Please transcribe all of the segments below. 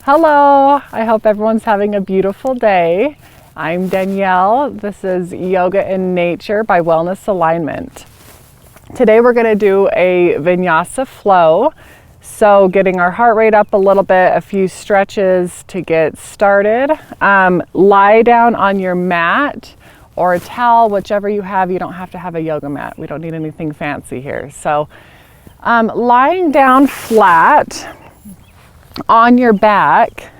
Hello, I hope everyone's having a beautiful day. I'm Danielle. This is Yoga in Nature by Wellness Alignment. Today we're going to do a Vinyasa flow. So getting our heart rate up a little bit, a few stretches to get started. Lie down on your mat or a towel, whichever you have. You don't have to have a yoga mat. We don't need anything fancy here. So lying down flat on your back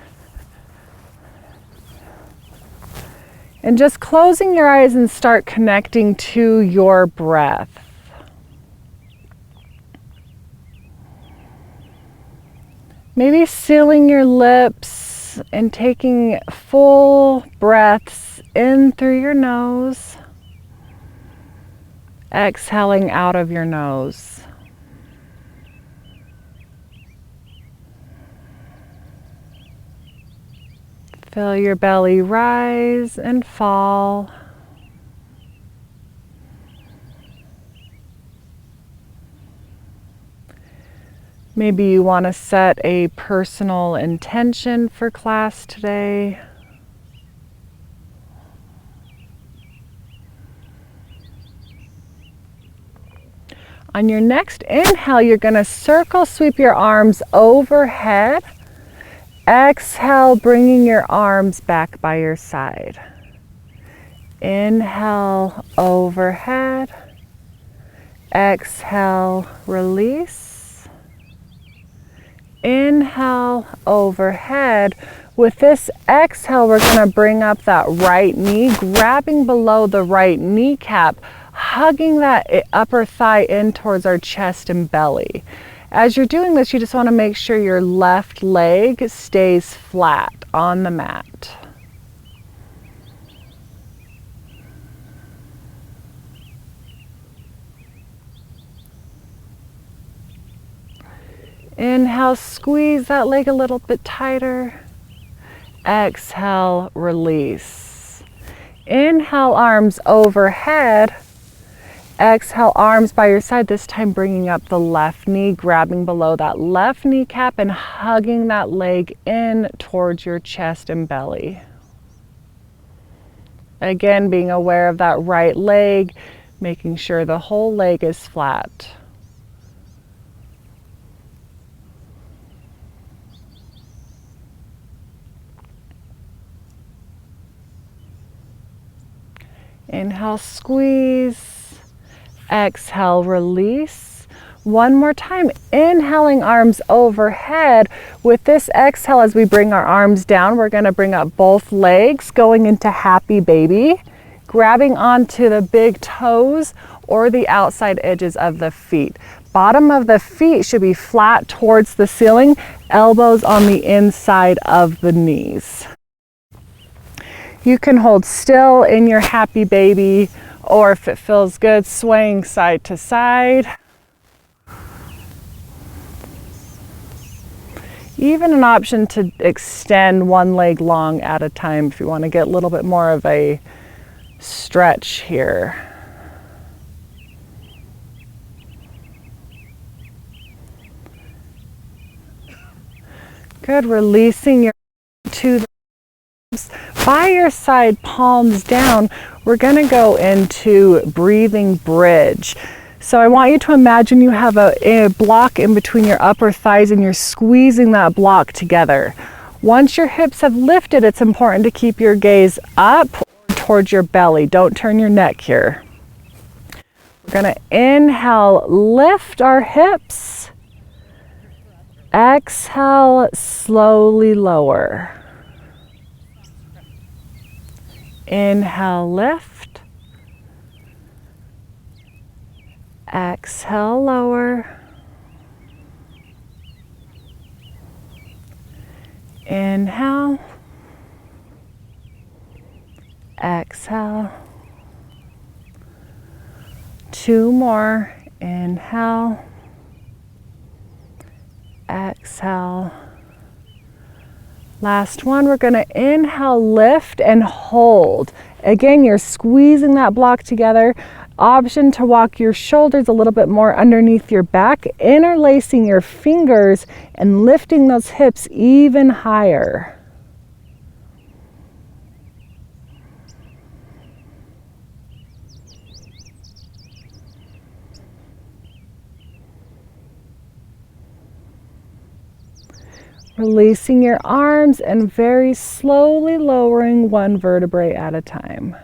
and just closing your eyes and start connecting to your breath. Maybe sealing your lips and taking full breaths in through your nose, exhaling out of your nose. Feel your belly rise and fall. Maybe you want to set a personal intention for class today. On your next inhale, you're going to circle sweep your arms overhead. Exhale, bringing your arms back by your side. Inhale, overhead. Exhale, release. Inhale, overhead. With this exhale, we're going to bring up that right knee, grabbing below the right kneecap, hugging that upper thigh in towards our chest and belly. As you're doing this, you just want to make sure your left leg stays flat on the mat. Inhale, squeeze that leg a little bit tighter. Exhale, release. Inhale, arms overhead. Exhale, arms by your side, this time bringing up the left knee, grabbing below that left kneecap and hugging that leg in towards your chest and belly. Again, being aware of that right leg, making sure the whole leg is flat. Inhale, squeeze. Exhale, release. One more time, inhaling arms overhead. With this exhale, as we bring our arms down, we're going to bring up both legs, going into happy baby, grabbing onto the big toes or the outside edges of the feet. Bottom of the feet should be flat towards the ceiling, elbows on the inside of the knees. You can hold still in your happy baby, or if it feels good, swaying side to side. Even an option to extend one leg long at a time if you want to get a little bit more of a stretch here. Good, releasing your to the by your side, palms down. We're going to go into breathing bridge. So I want you to imagine you have a block in between your upper thighs and you're squeezing that block together. Once your hips have lifted, it's important to keep your gaze up towards your belly. Don't turn your neck here. We're going to inhale, lift our hips. Exhale, slowly lower. Inhale, lift. Exhale, lower. Inhale. Exhale. Two more. Inhale. Exhale. Last one, we're going to inhale, lift and hold. Again, you're squeezing that block together. Option to walk your shoulders a little bit more underneath your back, interlacing your fingers and lifting those hips even higher. Releasing your arms and very slowly lowering one vertebrae at a time.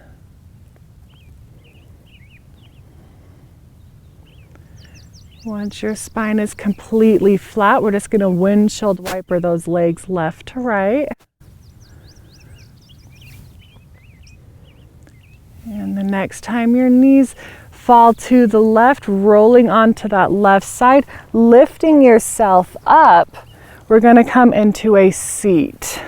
Once your spine is completely flat, we're just going to windshield wiper those legs left to right. And the next time your knees fall to the left, rolling onto that left side, lifting yourself up, we're going to come into a seat.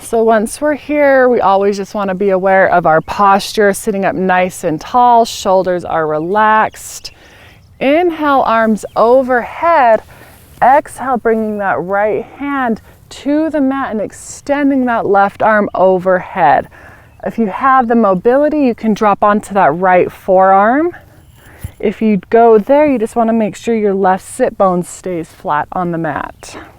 So once we're here, we always just want to be aware of our posture, sitting up nice and tall, shoulders are relaxed. Inhale, arms overhead. Exhale, bringing that right hand to the mat and extending that left arm overhead. If you have the mobility, you can drop onto that right forearm. If you go there, you just want to make sure your left sit bone stays flat on the mat.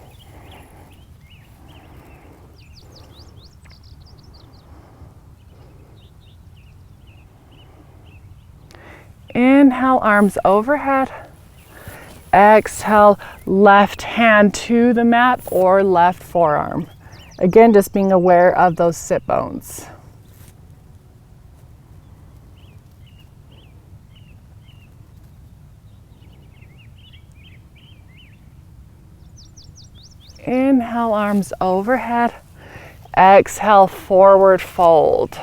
Inhale, arms overhead. Exhale, left hand to the mat or left forearm. Again, just being aware of those sit bones. Inhale, arms overhead. Exhale, forward fold.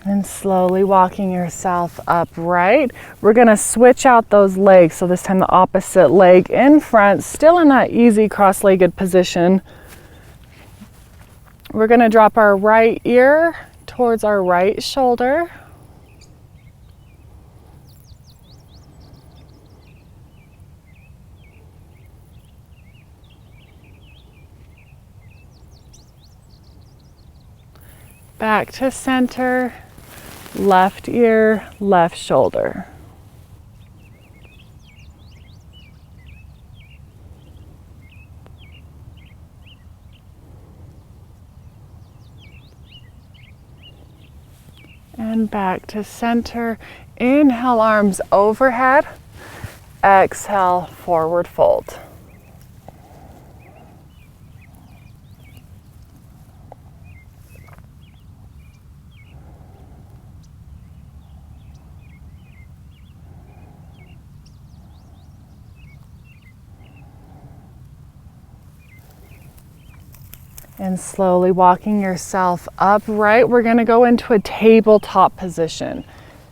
And slowly walking yourself upright. We're going to switch out those legs. So this time the opposite leg in front, still in that easy cross-legged position. We're going to drop our right ear towards our right shoulder. Back to center. Left ear, left shoulder. And back to center. Inhale, arms overhead. Exhale, forward fold. And slowly walking yourself upright, we're going to go into a tabletop position.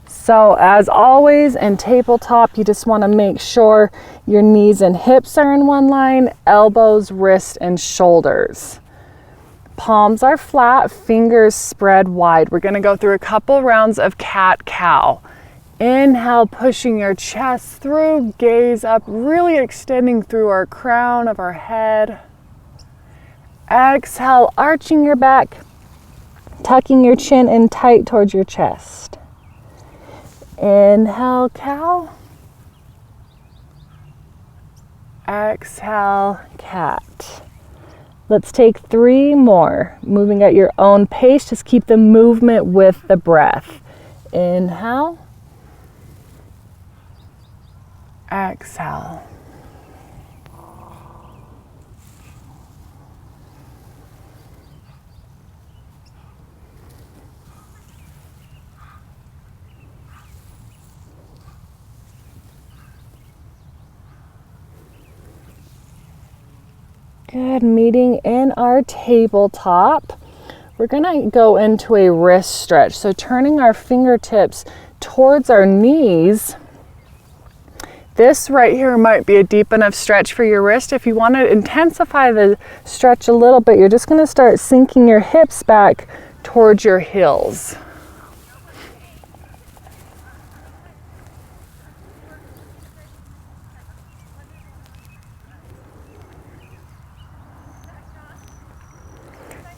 So as always in tabletop, you just want to make sure your knees and hips are in one line, elbows, wrists, and shoulders. Palms are flat, fingers spread wide. We're going to go through a couple rounds of cat-cow. Inhale, pushing your chest through, gaze up, really extending through our crown of our head. Exhale, arching your back, tucking your chin in tight towards your chest. Inhale, cow. Exhale, cat. Let's take 3 more. Moving at your own pace, just keep the movement with the breath. Inhale. Exhale. Good, meeting in our tabletop. We're gonna go into a wrist stretch. So turning our fingertips towards our knees, This right here might be a deep enough stretch for your wrist. If you want to intensify the stretch a little bit, you're just going to start sinking your hips back towards your heels.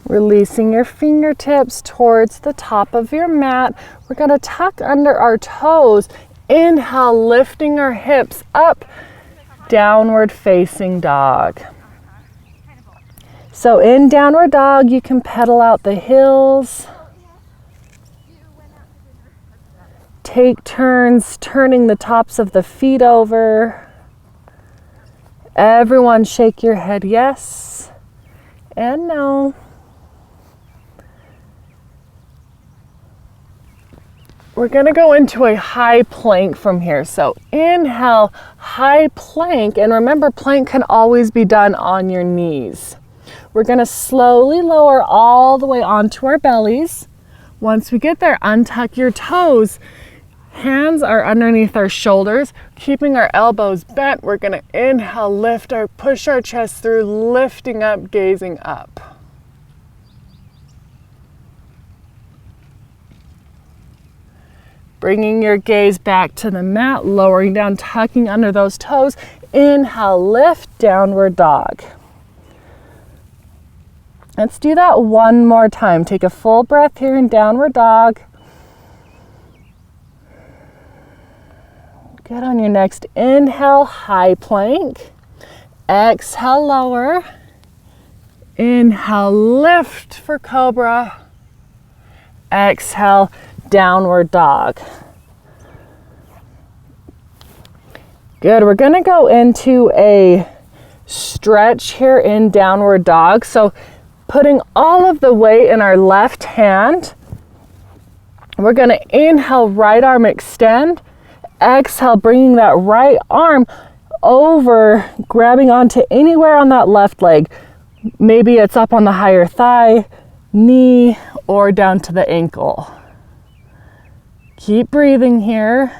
Releasing your fingertips towards the top of your mat. We're going to tuck under our toes. Inhale, lifting our hips up, downward facing dog. So in downward dog, you can pedal out the heels. Take turns turning the tops of the feet over. Everyone shake your head yes and no. We're going to go into a high plank from here. So inhale, high plank. And remember, plank can always be done on your knees. We're going to slowly lower all the way onto our bellies. Once we get there, untuck your toes. Hands are underneath our shoulders, keeping our elbows bent. We're going to inhale, push our chest through, lifting up, gazing up. Bringing your gaze back to the mat, lowering down, tucking under those toes. Inhale, lift, downward dog. Let's do that one more time. Take a full breath here in downward dog. Good. On your next inhale, high plank. Exhale, lower. Inhale, lift for cobra. Exhale, downward dog. Good. We're going to go into a stretch here in downward dog. So putting all of the weight in our left hand, we're going to inhale, right arm extend. Exhale, bringing that right arm over, grabbing onto anywhere on that left leg. Maybe it's up on the higher thigh, knee, or down to the ankle. Keep breathing here.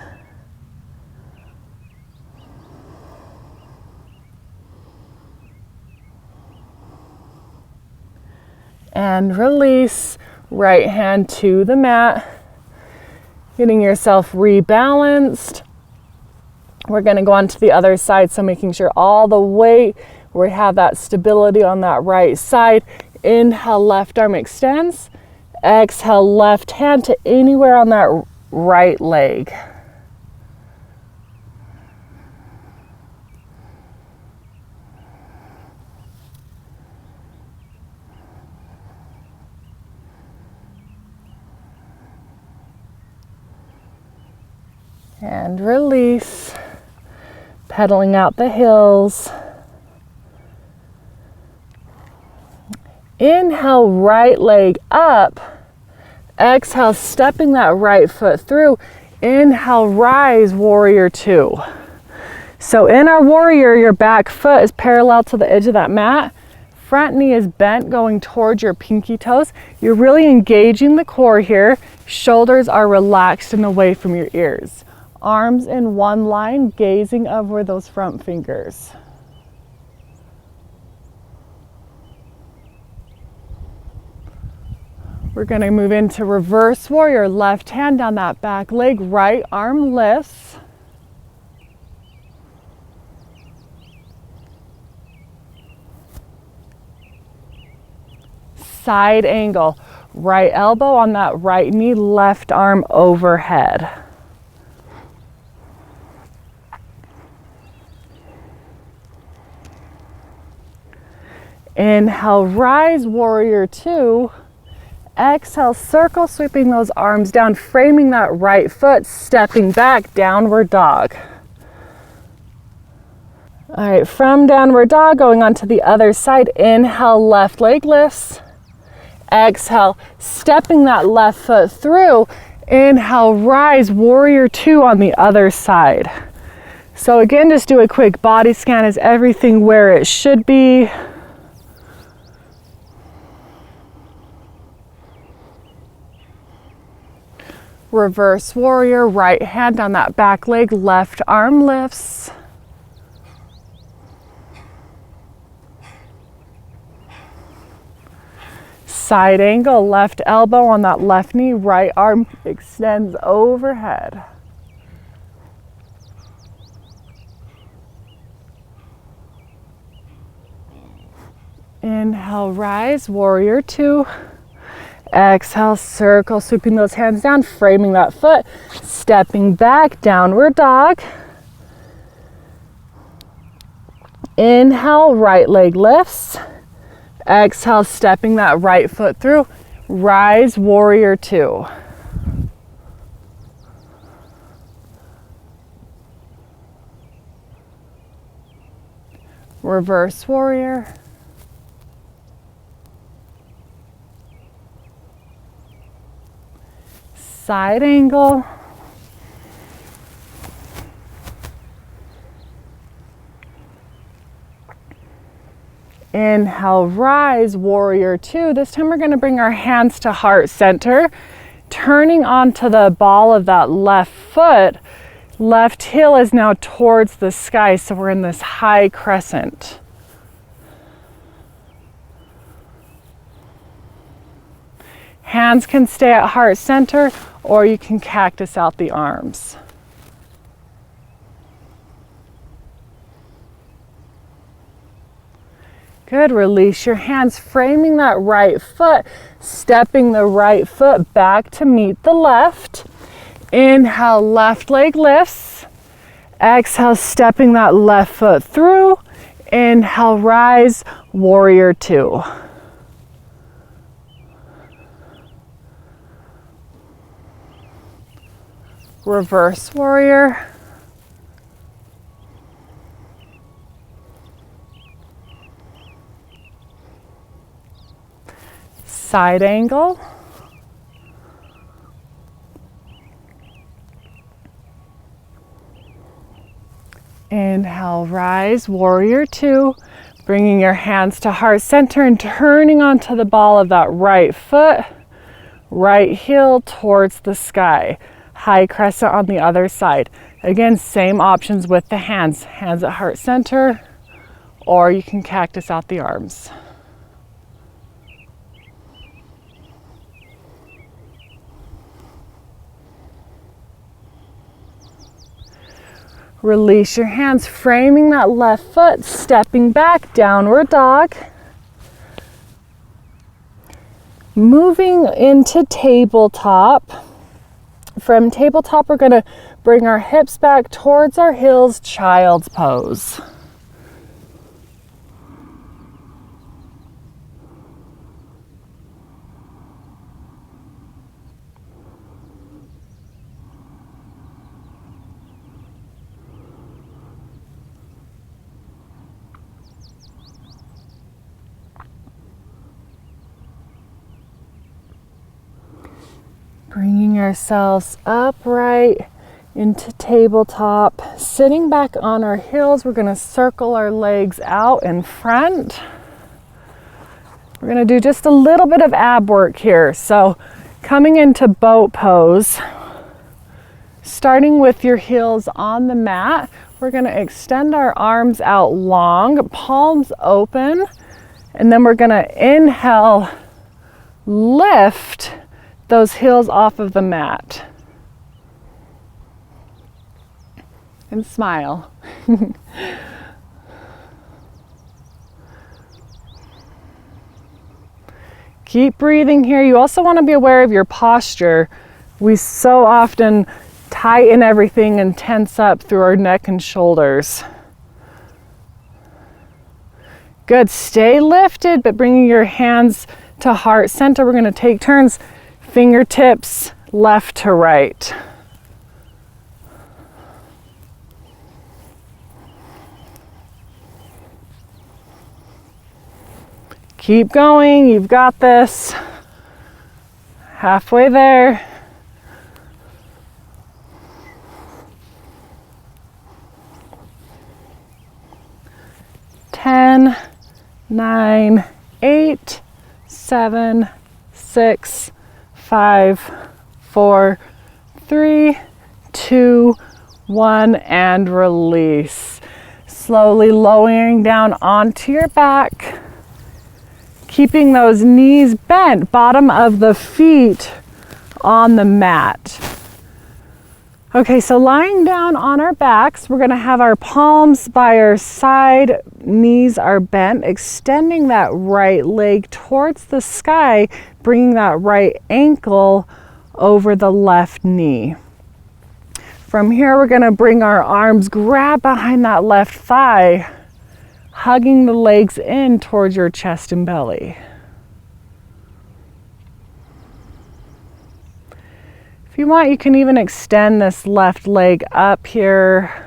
And release, right hand to the mat. Getting yourself rebalanced. We're going to go on to the other side, so making sure all the weight, we have that stability on that right side. Inhale, left arm extends. Exhale, left hand to anywhere on that right leg. And release, pedaling out the heels. Inhale, right leg up. Exhale, stepping that right foot through. Inhale, rise, warrior two. So in our warrior, your back foot is parallel to the edge of that mat. Front knee is bent, going towards your pinky toes. You're really engaging the core here. Shoulders are relaxed and away from your ears. Arms in one line, gazing over those front fingers. We're going to move into reverse warrior. Left hand down that back leg, right arm lifts. Side angle, right elbow on that right knee, left arm overhead. Inhale, rise, warrior two. Exhale, circle, sweeping those arms down, framing that right foot, stepping back, downward dog. All right, from downward dog, going on to the other side. Inhale, left leg lifts. Exhale, stepping that left foot through. Inhale, rise, warrior two on the other side. So again, just do a quick body scan. Is everything where it should be? Reverse warrior, right hand on that back leg, left arm lifts. Side angle, left elbow on that left knee, right arm extends overhead. Inhale, rise, warrior two. Exhale, circle, sweeping those hands down, framing that foot, stepping back, downward dog. Inhale, right leg lifts. Exhale, stepping that right foot through, rise, warrior two. Reverse warrior. Side angle. Inhale, rise, warrior two. This time we're going to bring our hands to heart center, turning onto the ball of that left foot. Left heel is now towards the sky, so we're in this high crescent. Hands can stay at heart center, or you can cactus out the arms. Good, release your hands, framing that right foot, stepping the right foot back to meet the left. Inhale, left leg lifts. Exhale, stepping that left foot through. Inhale, rise, warrior two. Reverse warrior. Side angle. Inhale, rise, warrior two. Bringing your hands to heart center and turning onto the ball of that right foot. Right heel towards the sky. High crescent on the other side. Again, same options with the hands. Hands at heart center, or you can cactus out the arms. Release your hands, framing that left foot, stepping back, downward dog. Moving into tabletop. From tabletop, we're going to bring our hips back towards our heels, child's pose. Bringing ourselves upright into tabletop, sitting back on our heels. We're going to circle our legs out in front. We're going to do just a little bit of ab work here. So coming into boat pose, starting with your heels on the mat, we're going to extend our arms out long, palms open, and then we're going to inhale, lift those heels off of the mat. And smile. Keep breathing here. You also want to be aware of your posture. We so often tighten everything and tense up through our neck and shoulders. Good. Stay lifted, but bringing your hands to heart center. We're going to take turns. Fingertips left to right. Keep going, you've got this. Halfway there. Ten, 9, 8, 7, 6, 5, 4, 3, 2, 1, and release. Slowly lowering down onto your back, keeping those knees bent, bottom of the feet on the mat. Okay, so lying down on our backs, we're gonna have our palms by our side, knees are bent, extending that right leg towards the sky, bringing that right ankle over the left knee. From here, we're gonna bring our arms, grab behind that left thigh, hugging the legs in towards your chest and belly. If you want, you can even extend this left leg up here.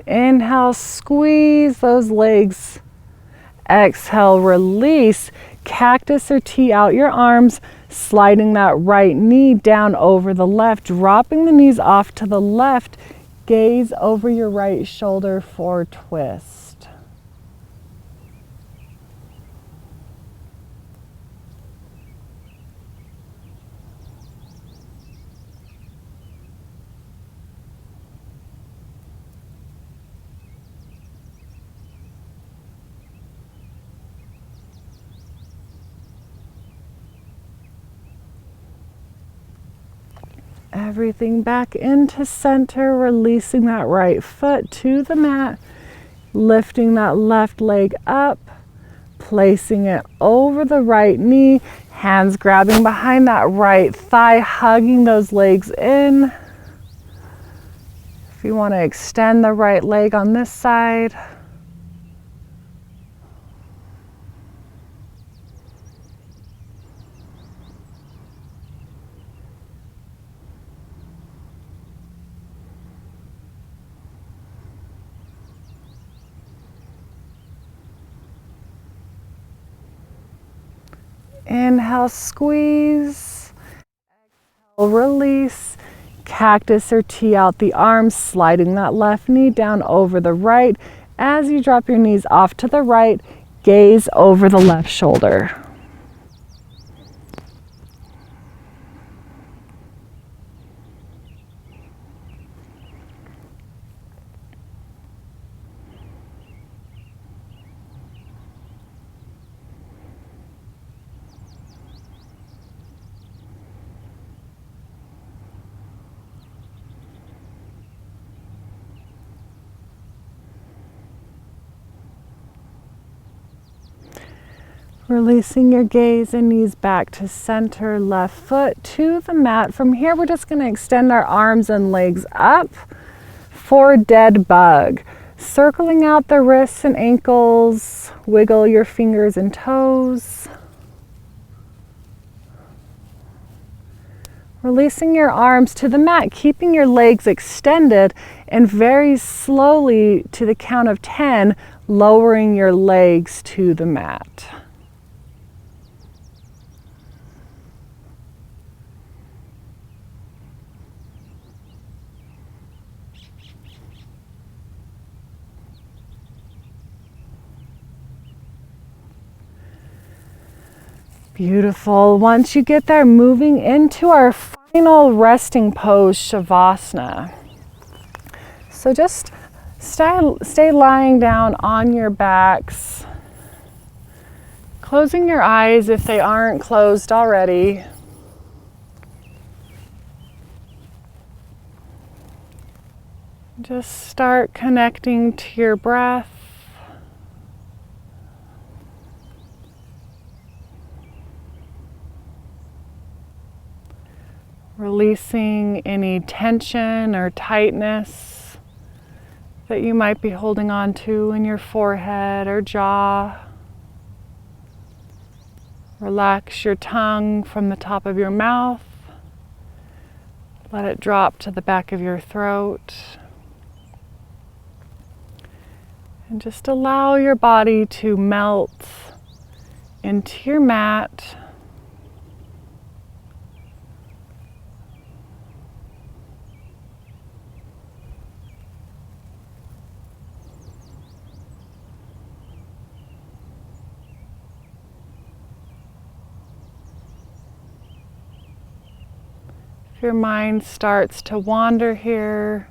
Inhale, squeeze those legs. Exhale, release. Cactus or T out your arms, sliding that right knee down over the left, dropping the knees off to the left. Gaze over your right shoulder for twist. Everything back into center, releasing that right foot to the mat, lifting that left leg up, placing it over the right knee, hands grabbing behind that right thigh, hugging those legs in. If you want to extend the right leg on this side. Inhale, squeeze. Exhale, release. Cactus or T out the arms, sliding that left knee down over the right. As you drop your knees off to the right, gaze over the left shoulder. Releasing your gaze and knees back to center, left foot to the mat. From here, we're just going to extend our arms and legs up for dead bug. Circling out the wrists and ankles, wiggle your fingers and toes. Releasing your arms to the mat, keeping your legs extended, and very slowly to the count of 10, lowering your legs to the mat. Beautiful. Once you get there, moving into our final resting pose, Shavasana. So just stay lying down on your backs, closing your eyes if they aren't closed already. Just start connecting to your breath. Releasing any tension or tightness that you might be holding on to in your forehead or jaw. Relax your tongue from the top of your mouth. Let it drop to the back of your throat. And just allow your body to melt into your mat. If your mind starts to wander here,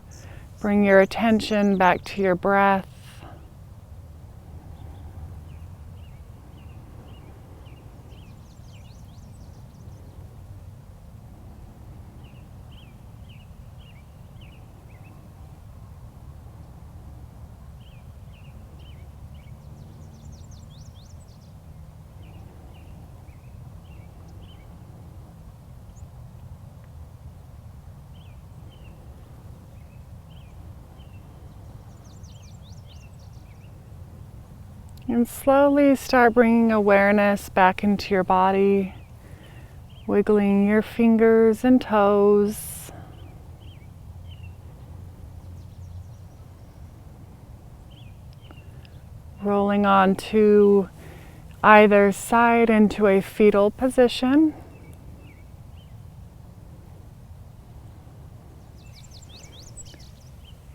bring your attention back to your breath. And slowly start bringing awareness back into your body, wiggling your fingers and toes. Rolling onto either side into a fetal position.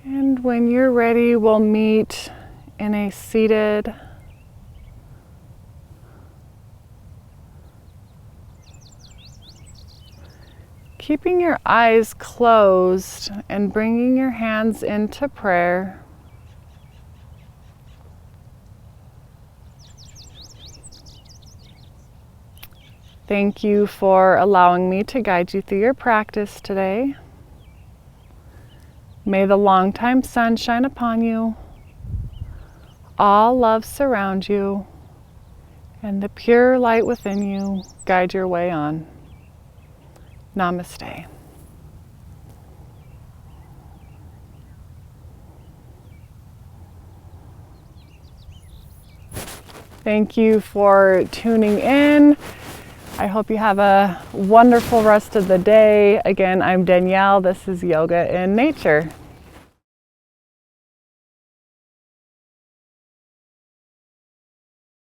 And when you're ready, we'll meet in a seated keeping your eyes closed and bringing your hands into prayer. Thank you for allowing me to guide you through your practice today. May the longtime sun shine upon you, all love surround you, and the pure light within you guide your way on. Namaste. Thank you for tuning in. I hope you have a wonderful rest of the day. Again, I'm Danielle. This is Yoga in Nature.